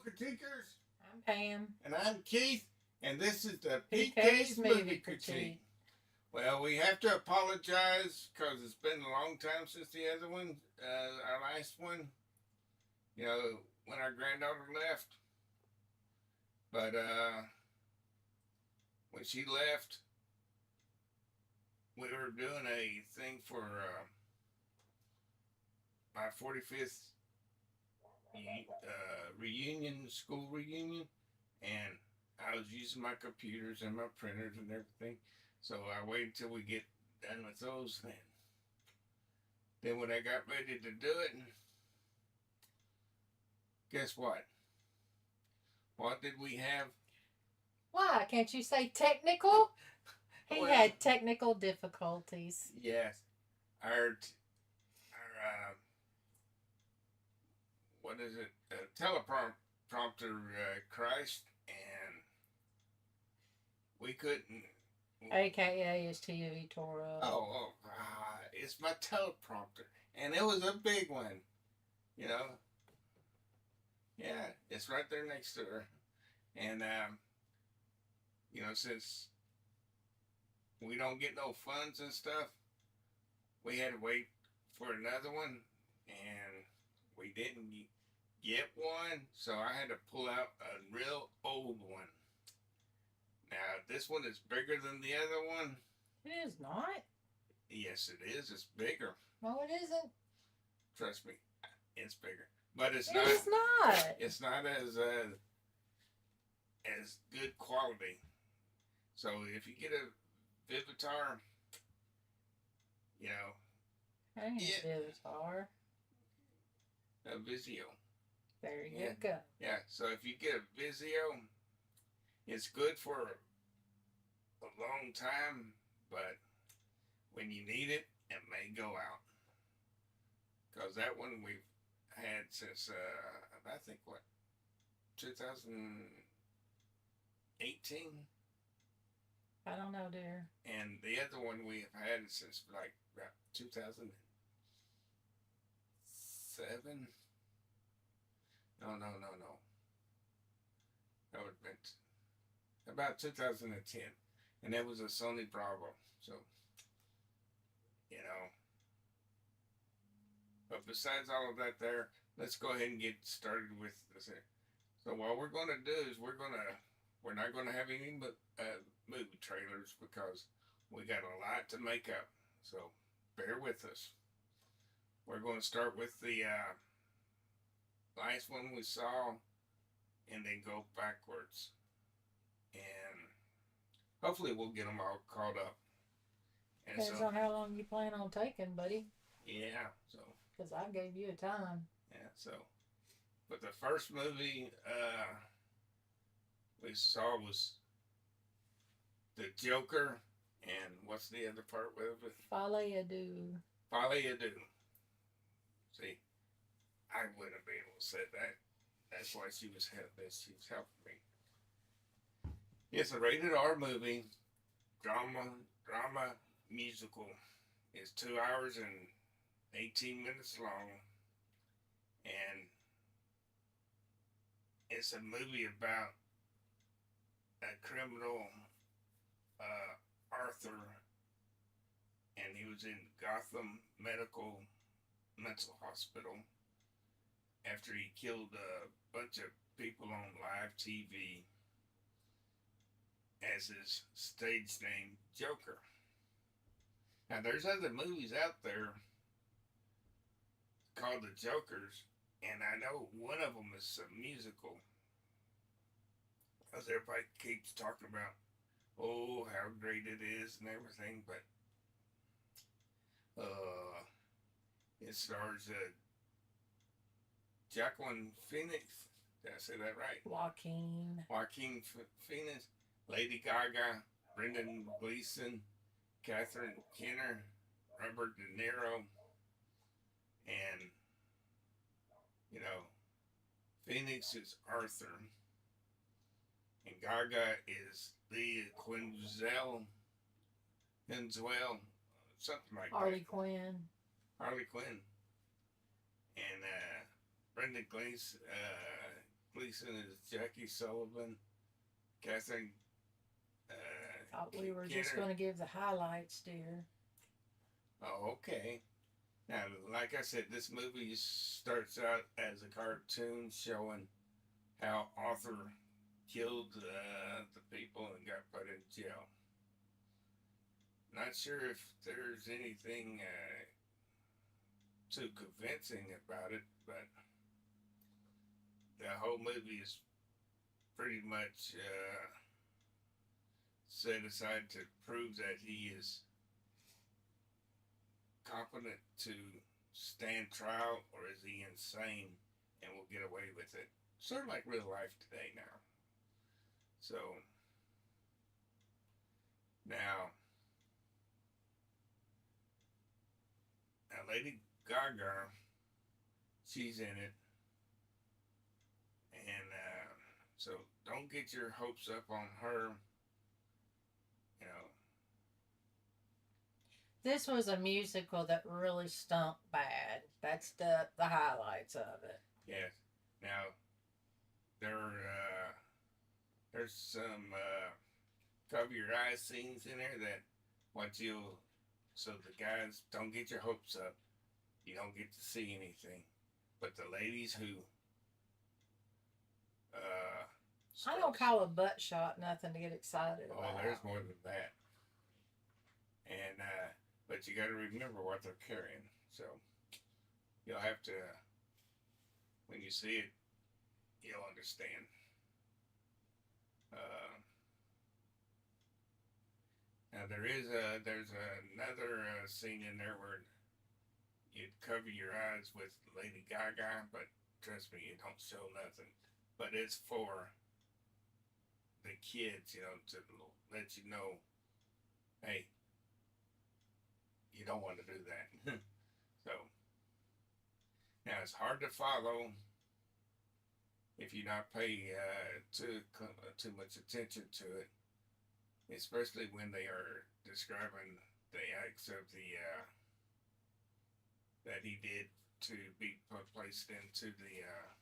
Critiquers. I'm Pam. And I'm Keith, and this is the PK's PK's Movie Movie Critique. Critique. Well, we have to apologize because it's been a long time since the other one, our last one, when our granddaughter left. But when she left, we were doing a thing for my 45th reunion, school reunion, and I was using my computers and my printers and everything. So I waited till we get done with those. Then when I got ready to do it, guess what? What did we have? Why can't you say technical? He Well, had technical difficulties. Yes, our what is it? Teleprompter crashed, and we couldn't. AKA his TV tore up. It's my teleprompter, and it was a big one. You know, yeah, it's right there next to her, and since we don't get no funds and stuff, we had to wait for another one, and we didn't get one, so I had to pull out a real old one. Now, this one is bigger than the other one. It is not. Yes, it is. It's bigger. No, it isn't. Trust me, it's bigger. But it's It not. is not. It's not as good quality. So if you get a Vivitar, I ain't Yeah. Vivitar. a Vizio. There you Yeah. go. Yeah, so if you get a Vizio, it's good for a long time, but when you need it, it may go out. Because that one we've had since, I think, 2018? I don't know, dear. And the other one we have had since like about 2007? No. That would have been about 2010. And that was a Sony Bravo. So, But besides all of that there, let's go ahead and get started with this here. So what we're going to do is we're not going to have any movie trailers because we got a lot to make up. So bear with us. We're going to start with the last one we saw and then go backwards. And hopefully we'll get them all caught up. And Depends on how long you plan on taking, buddy. Yeah, so. Because I gave you a time. Yeah, so. But the first movie we saw was The Joker, and what's the other part with it? Folie à Deux. Folie à Deux. See, I wouldn't be able to say that. That's why she was helping me. It's a rated R movie, drama musical. It's 2 hours and 18 minutes long, and it's a movie about a criminal, Arthur, and he was in Gotham Mental Hospital after he killed a bunch of people on live TV as his stage name, Joker. Now, there's other movies out there called The Jokers, and I know one of them is a musical. Because everybody keeps talking about, how great it is and everything, but it stars Joaquin Phoenix. Did I say that right? Joaquin Phoenix, Lady Gaga, Brendan Gleeson, Catherine Keener, Robert De Niro, and Phoenix is Arthur, and Gaga is Lee Quinzel, something like Harley that. Quinn. Harley Quinn. And Brendan Gleason is Jackie Sullivan. Catherine. Thought we were just Kenner. going to give the highlights, dear. Oh, okay. Now, like I said, this movie starts out as a cartoon showing how Arthur killed the people and got put in jail. Not sure if there's anything too convincing about it, but the whole movie is pretty much set aside to prove that he is competent to stand trial, or is he insane and will get away with it? Sort of like real life today now. So now, Lady Gaga, she's in it, and so don't get your hopes up on her. You know, This was a musical that really stunk bad. That's the highlights of it. yes. Now there's some cover your eyes scenes in there that what you'll so the guys don't get your hopes up. You don't get to see anything, but the ladies who I don't call a butt shot nothing to get excited oh, about. there's more than that. And but you got to remember what they're carrying. So you'll have to when you see it, you'll understand. Now there's another scene in there where you'd cover your eyes with Lady Gaga, but trust me, it don't show nothing. But it's for the kids, to let you know, hey, you don't want to do that. So now it's hard to follow if you not pay too much attention to it, especially when they are describing the acts of the that he did to be placed into the yeah.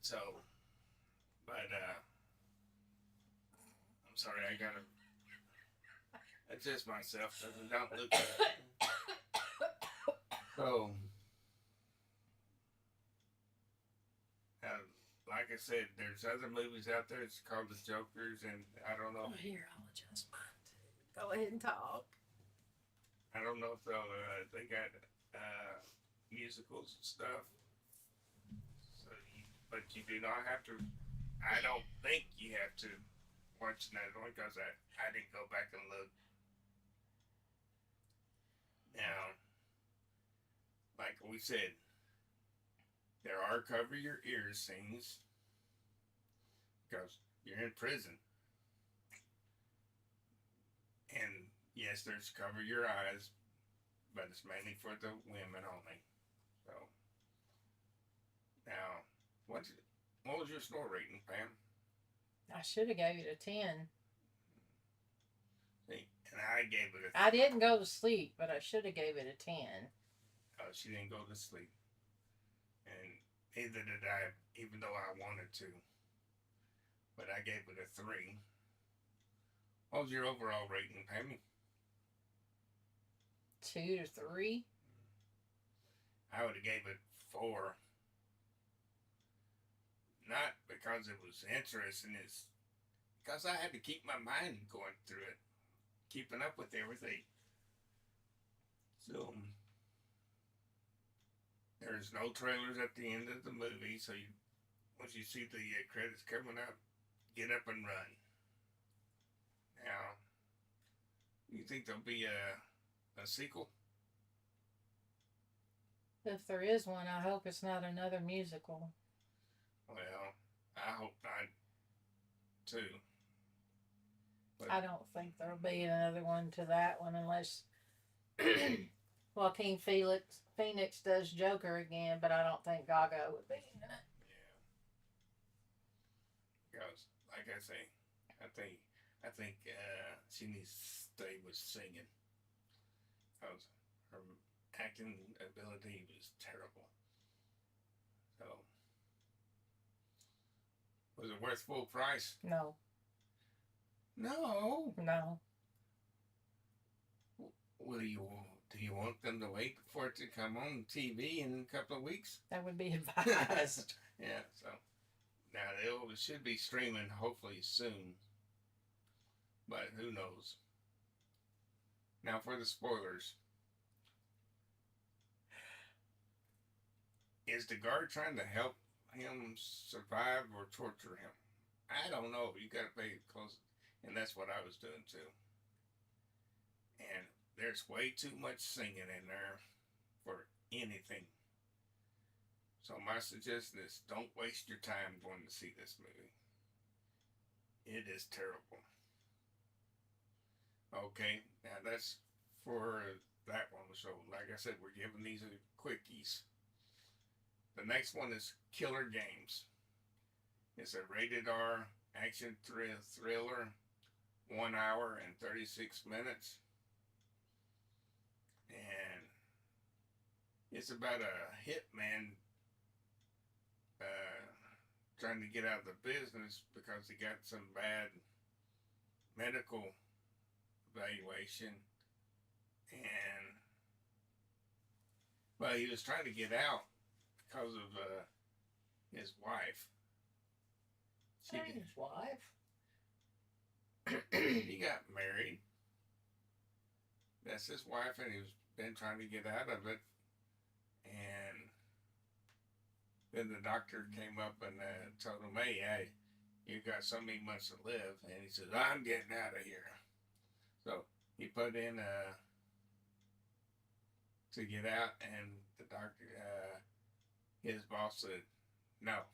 So, but I'm sorry, I gotta adjust myself so I don't look. So, like I said, there's other movies out there. It's called The Jokers, and I don't know. Here, I'll adjust mine too. Go ahead and talk. I don't know if they got musicals and stuff. So, but you do not have to. I don't think you have to watch that one because I didn't go back and look. Now, like we said, there are cover your ears scenes because you're in prison. And yes, there's cover your eyes, but it's mainly for the women only. So now, what was your snore rating, Pam? I should have gave it a 10. See, and I gave it I didn't go to sleep, but I should have gave it a 10. She didn't go to sleep, and neither did I, even though I wanted to. But I gave it a 3. What was your overall rating, Pammy? 2 to 3. I would have gave it 4. Not because it was interesting, it's because I had to keep my mind going through it, keeping up with everything. So there's no trailers at the end of the movie, so once you see the credits coming up, get up and run. Now, you think there'll be a sequel? If there is one, I hope it's not another musical. Well, I hope not, too. But I don't think there'll be another one to that one unless Joaquin Phoenix does Joker again, but I don't think Gaga would be in it. yeah, because like I say, I think I think she needs to stay with singing because her acting ability was terrible. So, was it worth full price? No, No. no. Will you? Do you want them to wait for it to come on TV in a couple of weeks? That would be advised. Yeah. So now it should be streaming hopefully soon, but who knows? Now for the spoilers. Is the guard trying to help him survive or torture him? I don't know. You gotta pay close, and that's what I was doing too. And there's way too much singing in there for anything. So my suggestion is don't waste your time going to see this movie. It is terrible. Okay, now that's for that one. So like I said, we're giving these quickies. The next one is Killer Games. It's a rated R action thriller, 1 hour and 36 minutes. And it's about a hitman trying to get out of the business because he got some bad medical evaluation. And, well, he was trying to get out because of his wife. His wife. He got married. That's his wife, and he's been trying to get out of it. And then the doctor came up and told him, hey, you got so many months to live. And he says, I'm getting out of here. So he put in to get out, and the doctor, his boss said, no.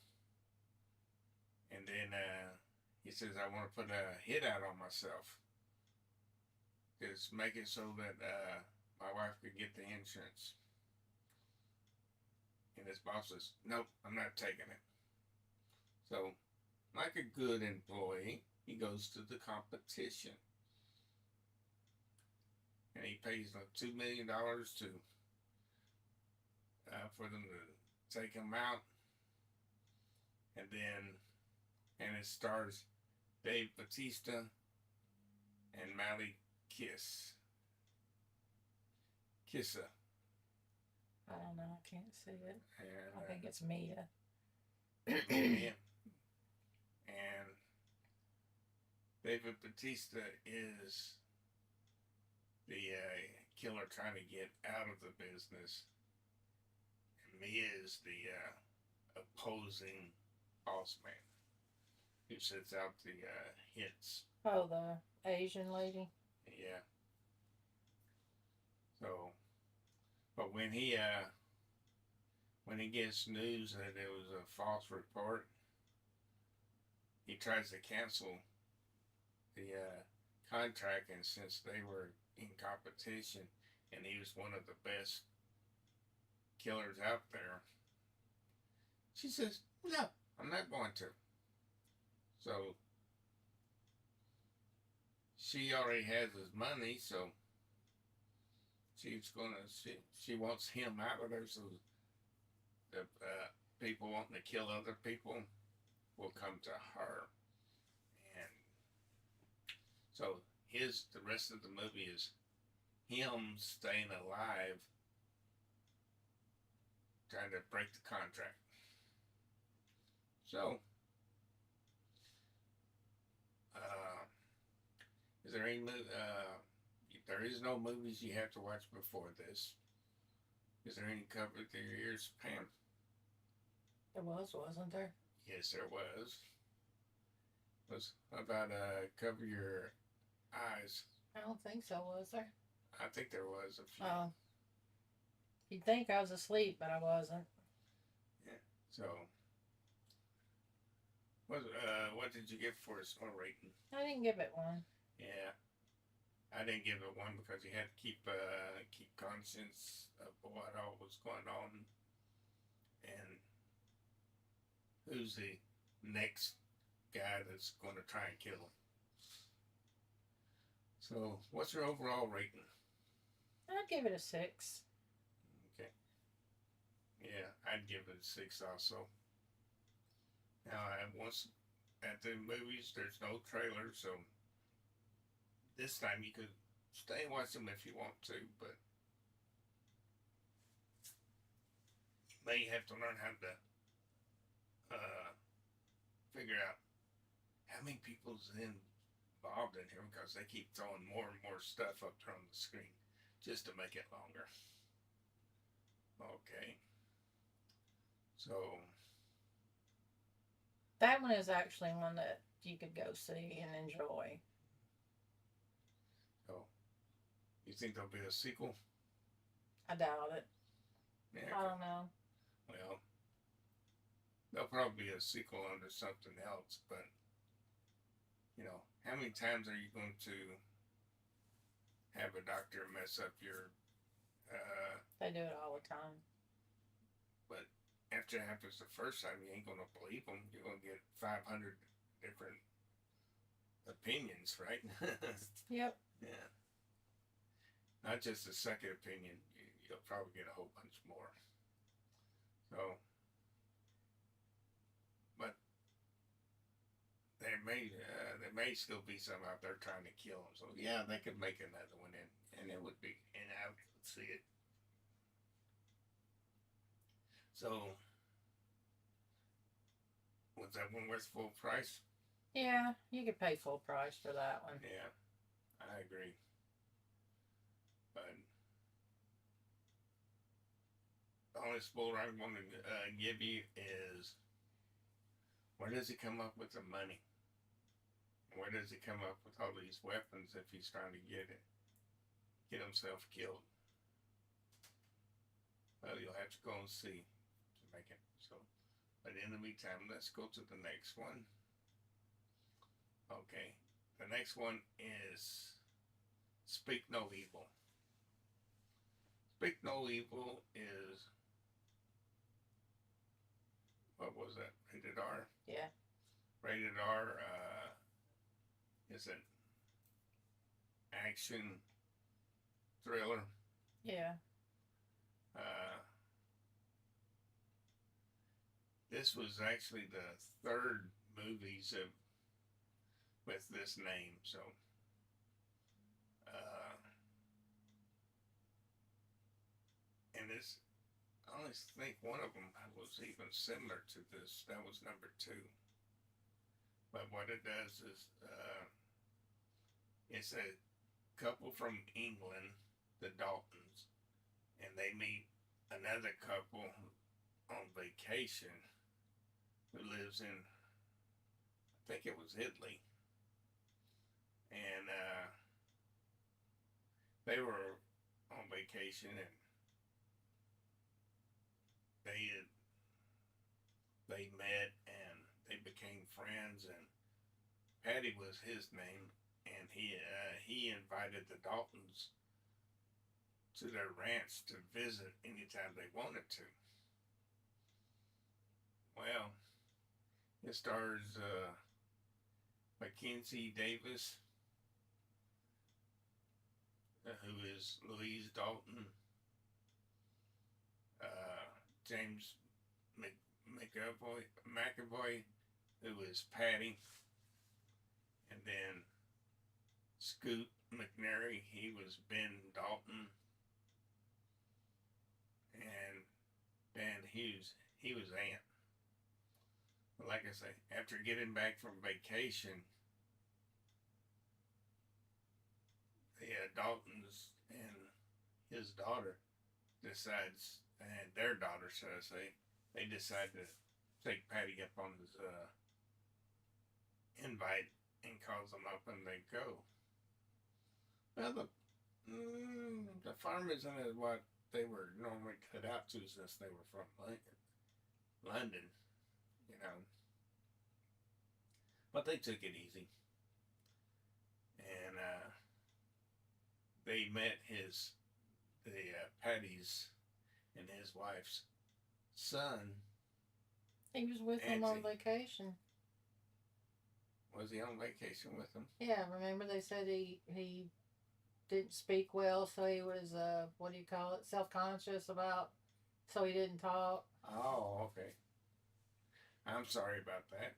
And then he says, I want to put a hit out on myself. Just make it so that my wife could get the insurance. And his boss says, nope, I'm not taking it. So, like a good employee, he goes to the competition. And he pays like $2 million to for them to take him out. And it stars Dave Bautista and Mally Kissa. I don't know. I can't see it. And, I think it's Mia. yeah. And David Bautista is the killer trying to get out of the business. And Mia is the opposing boss man who sets out the hits. Oh, the Asian lady. Yeah. So, but when he gets news that it was a false report, he tries to cancel the contract, and since they were in competition, and he was one of the best killers out there, she says, "No, I'm not going to." So she already has his money, so she wants him out of there, so the people wanting to kill other people will come to her. And so the rest of the movie is him staying alive, trying to break the contract. So is there any there is no movies you have to watch before this. Is there any cover to your ears, Pam? There wasn't there? Yes, there was. How about cover your eyes? I don't think so, was there? I think there was a few. Oh. You'd think I was asleep, but I wasn't. Yeah. So, what did you give for a star rating? I didn't give it one. Yeah. I didn't give it one because you had to keep conscience of what all was going on, and who's the next guy that's going to try and kill him. So, what's your overall rating? I'd give it a 6. Okay. Yeah, I'd give it a 6 also. Now, once at the movies, there's no trailer, so this time you could stay and watch them if you want to, but you may have to learn how to figure out how many people's involved in here because they keep throwing more and more stuff up there on the screen just to make it longer. Okay. So That one is actually one that you could go see and enjoy. you think there'll be a sequel? I doubt it. Yeah. I don't know. Well, there'll probably be a sequel under something else, but how many times are you going to have a doctor mess up your They do it all the time. but after it happens the first time, you ain't gonna believe them. You're gonna get 500 different opinions, right? Yep. Yeah. Not just a second opinion. You'll probably get a whole bunch more. So, but there may still be some out there trying to kill him. So yeah, they could make another one, and it would be, and I would see it. So, was that one worth full price? Yeah, you could pay full price for that one. Yeah, I agree. But the only spoiler I want to give you is, where does he come up with the money? Where does he come up with all these weapons if he's trying to get himself killed? Well, you'll have to go and see to make it. So, but in the meantime, let's go to the next one. Okay, the next one is Speak No Evil. Speak No Evil is, what was that? Rated R. Yeah. Rated R. Is it action thriller? Yeah. This was actually the third movies with this name, so and this, I only think one of them was even similar to this. That was number 2. But what it does is, it's a couple from England, the Daltons, and they meet another couple on vacation who lives in, I think it was Italy, and they were on vacation, and they met and they became friends, and Patty was his name, and he invited the Daltons to their ranch to visit anytime they wanted to. Well, it stars Mackenzie Davis, who is Louise Dalton, James McAvoy, who is Patty, and then Scoot McNairy, he was Ben Dalton, and Dan Hughes, he was Ant. But like I say, after getting back from vacation, the Daltons and his daughter decides, and their daughter, should I say, they decide to take Patty up on his invite and calls them up, and they go. Well, the farm isn't what they were normally cut out to, since they were from London, But they took it easy, and they met Patty's and his wife's son. He was with them on vacation. Was he on vacation with them? Yeah, remember they said he didn't speak well, so he was what do you call it, self conscious about, so he didn't talk. Oh, okay. I'm sorry about that.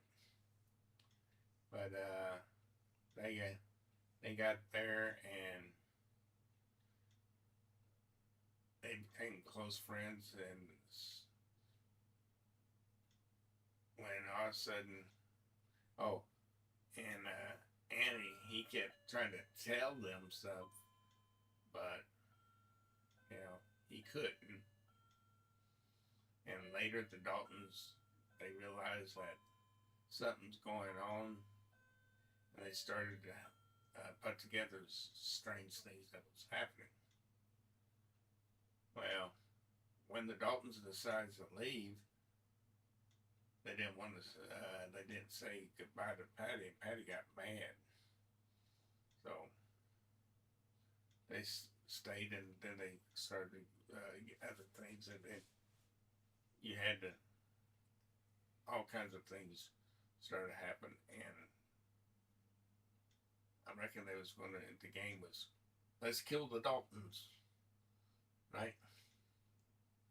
But they got there and they became close friends. And when all of a sudden, oh, and Annie, he kept trying to tell them stuff, but he couldn't. And later, the Daltons, they realized that something's going on, and they started to put together strange things that was happening. Well, when the Daltons decided to leave, they didn't want to. They didn't say goodbye to Patty, and Patty got mad. So they stayed, and then they started other things, and then you had to all kinds of things started to happen, and I reckon they was going to. The game was, let's kill the Daltons, right?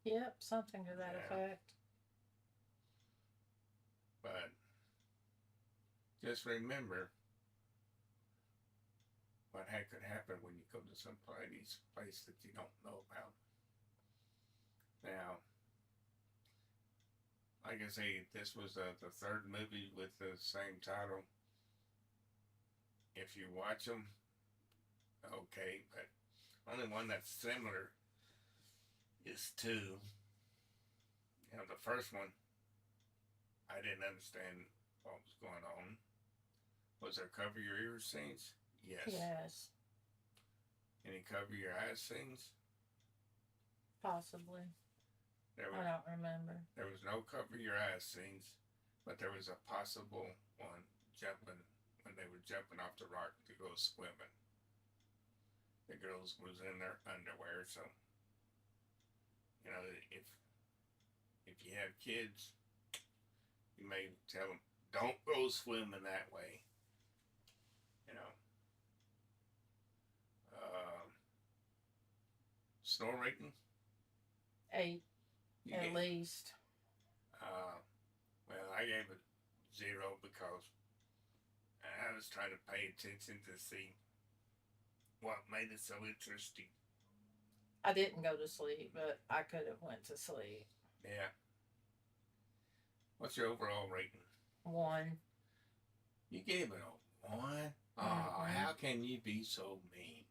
Yep, something to that effect. But just remember what could happen when you go to some place that you don't know about. Now, like I say, this was the third movie with the same title. If you watch them, okay, but only one that's similar is two. The first one, I didn't understand what was going on. Was there cover your ears scenes? Yes. Yes. Any cover your eyes scenes? Possibly. I don't remember. There was no cover your eyes scenes, but there was a possible one jumping when they were jumping off the rock to go swimming. The girls was in their underwear, so if you have kids, you may tell them don't go swimming that way. Snore rating? 8, at least. Well, I gave it 0 because I was trying to pay attention to see what made it so interesting. I didn't go to sleep, but I could have went to sleep. Yeah. What's your overall rating? 1. You gave it a 1? Oh, how can you be so mean?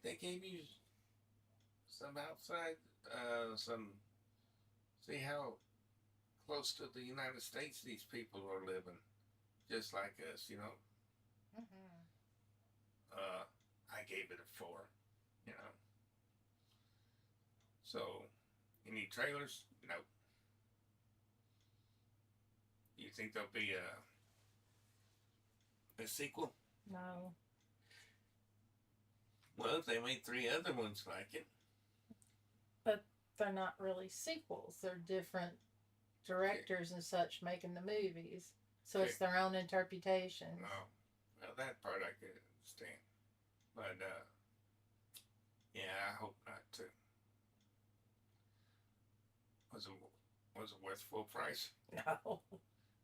They gave you some outside, see how close to the United States these people are living, just like us, I gave it a 4, So, any trailers? No. You think there'll be a sequel? No. Well, if they made 3 other ones like it. But they're not really sequels. They're different directors and such making the movies. So it's their own interpretation. Oh, well, that part I could understand. But, yeah, I hope not too. Was it worth full price? No.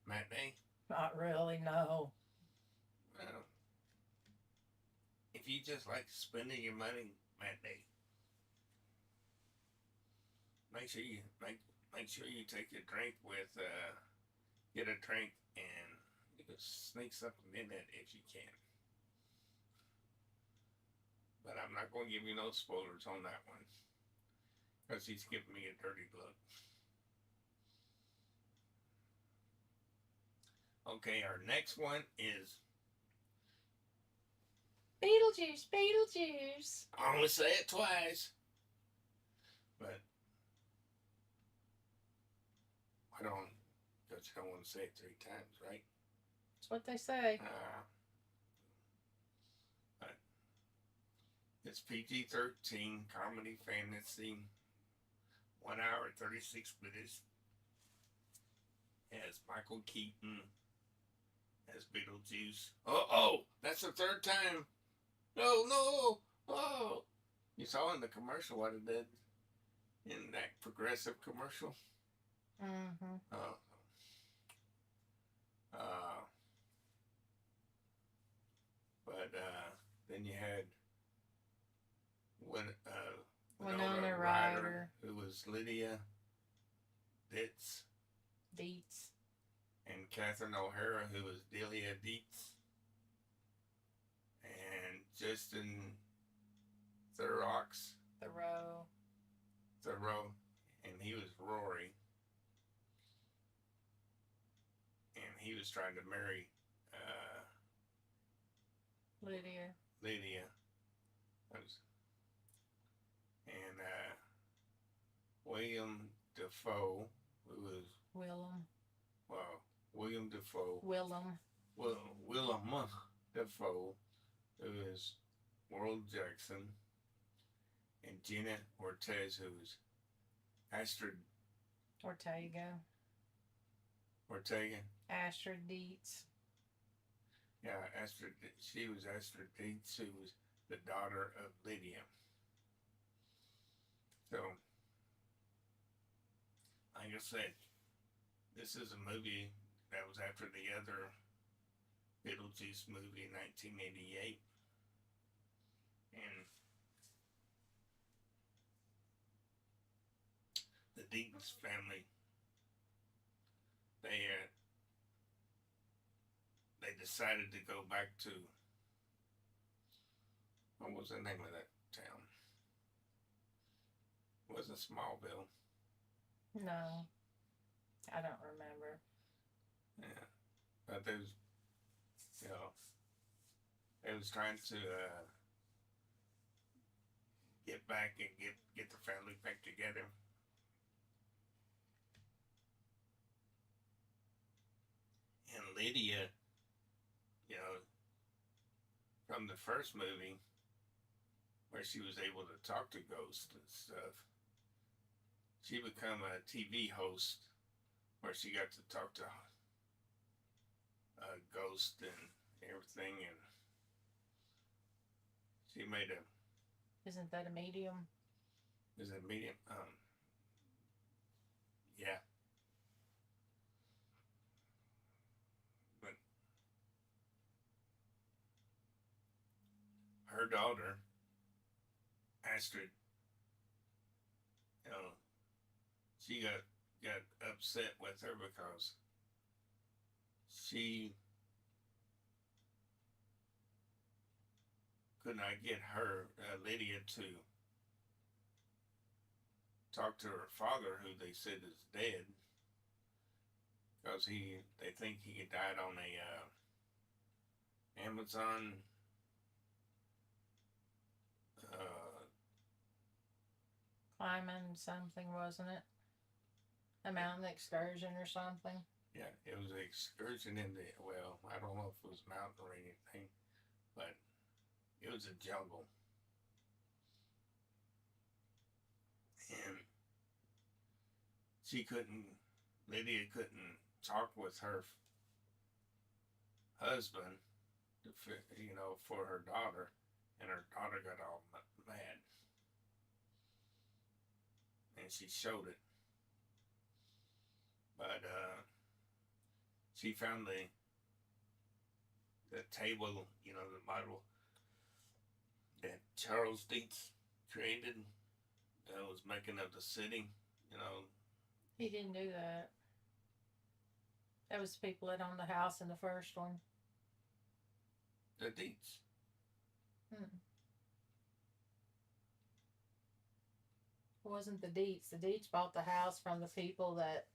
Matinee? Not really, no. Well, if you just like spending your money, matinee, make sure you take your drink with get a drink and you can sneak something in it if you can. But I'm not going to give you no spoilers on that one because he's giving me a dirty look. Okay, our next one is Beetlejuice, Beetlejuice. I only say it twice, but I don't, because you don't want to say it 3 times, right? That's what they say. But it's PG-13, comedy, fantasy, 1 hour, 36 minutes. as Michael Keaton as Beetlejuice. Oh, that's the third time. No. Oh, you saw in the commercial what it did in that Progressive commercial. Mm-hmm. Uh, uh, but then you had Winona Winona Ryder, Ryder. who was Lydia Ditz, Deets. and Catherine O'Hara, who was Delia Dietz, and Justin Thoreau. Thoreau, and he was Rory, and he was trying to marry Lydia. Lydia. And William Defoe, who was William Defoe. Willem. Willem Defoe, who is Worrell Jackson, and Gina Ortez, who is Astrid Ortega. Astrid Deets. Yeah, Astrid. She was Astrid Dietz, who was the daughter of Lydia. So, like I said, this is a movie that was after the other Beetlejuice movie in 1988, and the Deetz family, they decided to go back to, what was the name of that town? It wasn't Smallville. No, I don't remember. Yeah, but they was, they was trying to get back and get the family back together. And Lydia, from the first movie, where she was able to talk to ghosts and stuff, she became a TV host where she got to talk to ghosts and everything, and she made a. Isn't that a medium? Is it medium? Yeah. But her daughter, Astrid, she got upset with her because she could not get her, Lydia, to talk to her father, who they said is dead, because they think he died on a Amazon climbing something, wasn't it? A mountain excursion or something. Yeah, it was an excursion in the, well, I don't know if it was mountain or anything, but it was a jungle. And Lydia couldn't talk with her husband, for her daughter, and her daughter got all mad. And she showed it. But she found the table, the model that Charles Dietz created that was making of the city, He didn't do that. That was the people that owned the house in the first one. The Dietz. It wasn't the Deets. The Deets bought the house from the people that.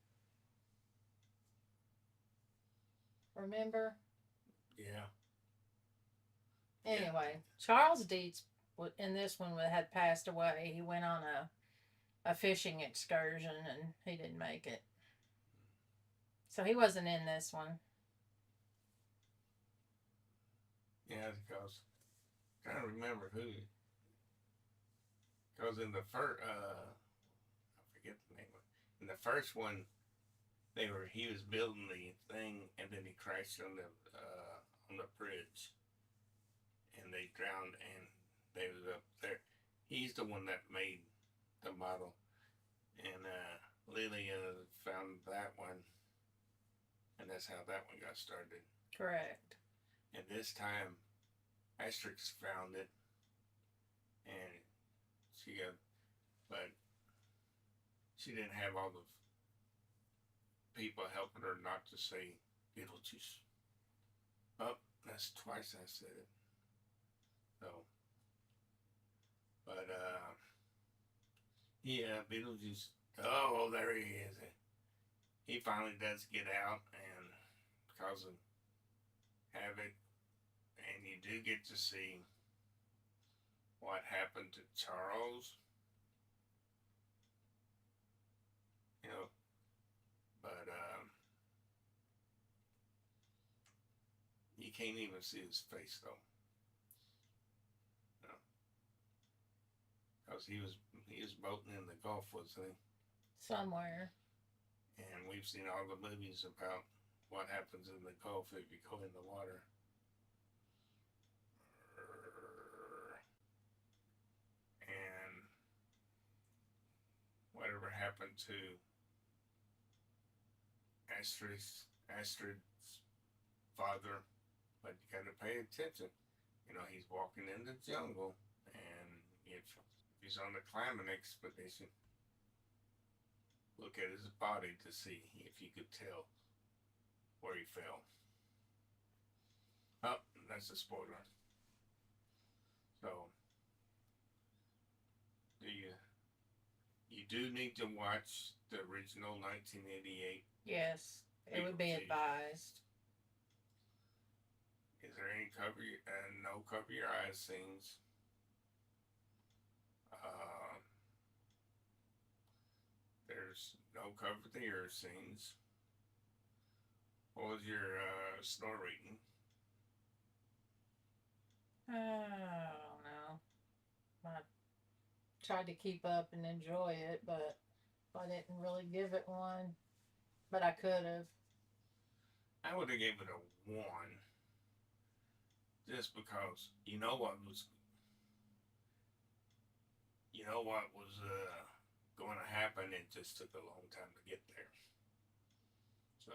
Remember? Yeah. Anyway, Charles Dietz in this one had passed away. He went on a fishing excursion and he didn't make it. So he wasn't in this one. Yeah, because I'm trying to remember who. Because in the first, I forget the name of it. In the first one, he was building the thing, and then he crashed on the bridge, and they drowned, and they was up there. He's the one that made the model, and Lily found that one, and that's how that one got started. Correct. And this time, Asterix found it, and she got, but she didn't have all the people helping her not to say Beetlejuice. Oh, that's twice I said it. So, but yeah, Beetlejuice. Oh, there he is. He finally does get out and cause havoc, and you do get to see what happened to Charles. You know, but you can't even see his face though. No, because he was boating in the Gulf, wasn't he? Somewhere. And we've seen all the movies about what happens in the Gulf if you go in the water. And whatever happened to Astrid's father, but you gotta pay attention. You know, he's walking in the jungle, and if he's on the climbing expedition, look at his body to see if you could tell where he fell. Oh, that's a spoiler. So, you do need to watch the original 1988. Yes, it would be advised. Is there any no cover your eyes scenes? There's no cover the ear scenes. What was your snore rating? I don't know. I tried to keep up and enjoy it, but I didn't really give it one. But I could have. I would have gave it a 1. Just because you know what was going to happen. It just took a long time to get there. So,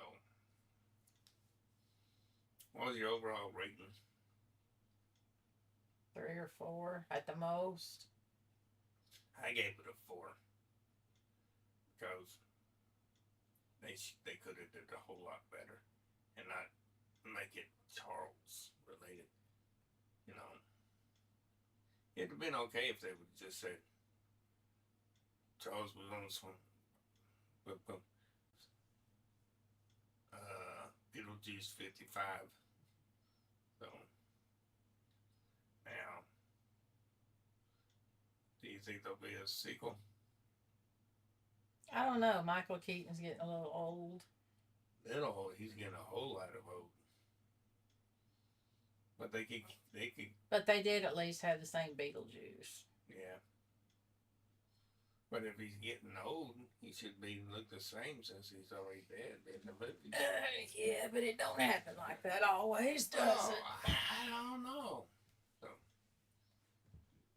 what was your overall rating? 3 or 4 at the most. I gave it a 4 because they could have did a whole lot better and not make it Charles related. You know, it'd have been okay if they would have just said Charles was on this one. Beetlejuice 55. So now, do you think there'll be a sequel? I don't know. Michael Keaton's getting a little old. He's getting a whole lot of old. But they could. But they did at least have the same Beetlejuice. Yeah. But if he's getting old, he should look the same since he's already dead in the movie. Yeah, but it don't happen like that always, does it? I don't know. So,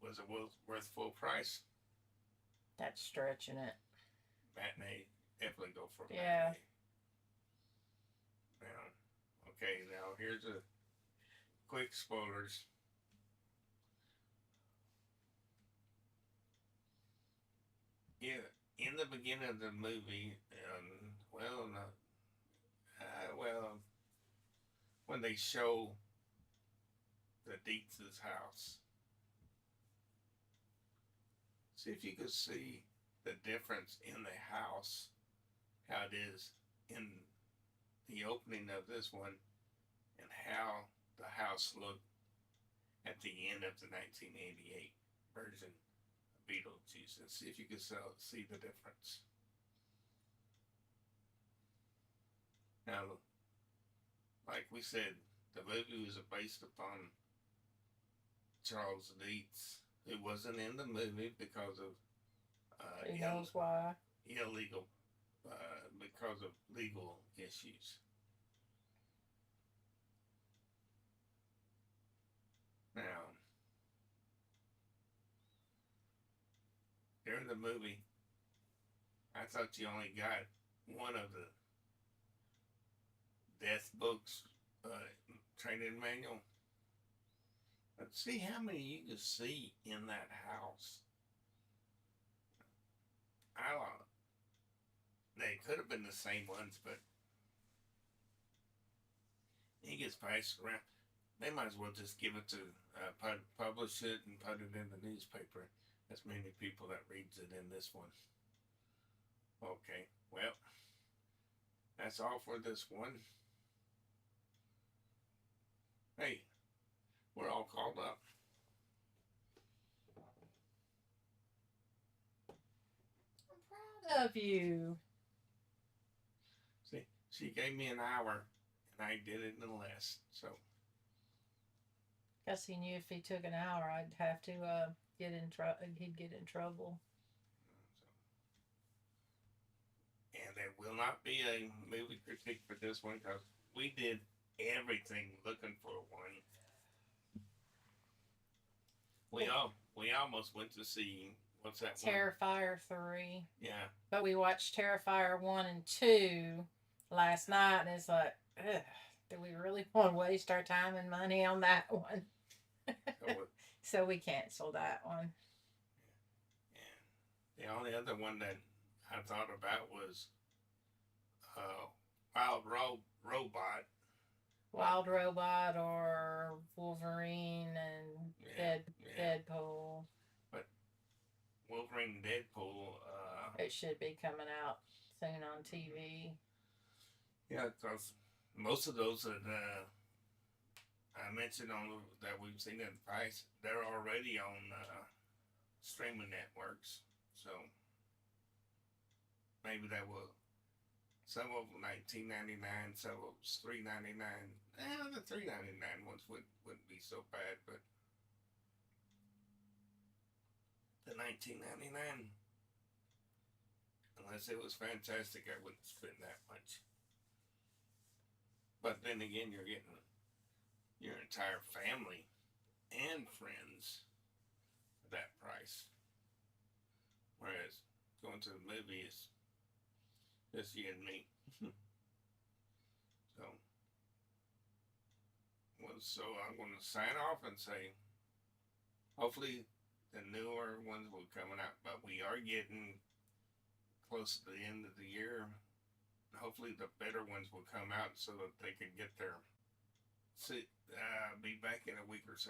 was it worth full price? That's stretching it. Matinee, definitely go for a yeah. matinee. Now, okay, now here's a quick spoilers. Yeah, in the beginning of the movie, when they show the Dietz' house, see if you could see the difference in the house, how it is in the opening of this one, and how the house looked at the end of the 1988 version of Beetlejuice, and see if you could see the difference. Now, like we said, the movie was based upon Charles Dietz, who wasn't in the movie because of He knows why. illegal, because of legal issues. Now, during the movie, I thought you only got one of the death books training manual. But see how many you can see in that house. I they could have been the same ones, but he gets passed around. They might as well just give it to publish it and put it in the newspaper. As many people that reads it in this one. Okay, well, that's all for this one. Hey, we're all called up. I'm proud of you. See, she gave me an hour, and I did it in less. So, Guess he knew if he took an hour, I'd have to get in trouble. He'd get in trouble. and there will not be a movie critique for this one because we did everything looking for one. We almost went to see what's that one? Terrifier 3. Yeah, But we watched Terrifier 1 and 2 last night, and it's like, ugh, do we really want to waste our time and money on that one? So we canceled that one. and the only other one that I thought about was Wild Robot. Wild Robot or Wolverine and Yeah. Deadpool. But Wolverine and Deadpool. It should be coming out soon on TV. Yeah, because most of those that I mentioned that we've seen in the past, they're already on streaming networks. So maybe that will. Some of them $19.99, some of them $3.99. The $3.99 ones wouldn't be so bad, but the $19.99, unless it was fantastic, I wouldn't spend that much. But then again, you're getting your entire family and friends for that price. Whereas going to the movie is just you and me. So I'm going to sign off and say, hopefully the newer ones will come out, but we are getting close to the end of the year. Hopefully the better ones will come out so that they can get their be back in a week or so.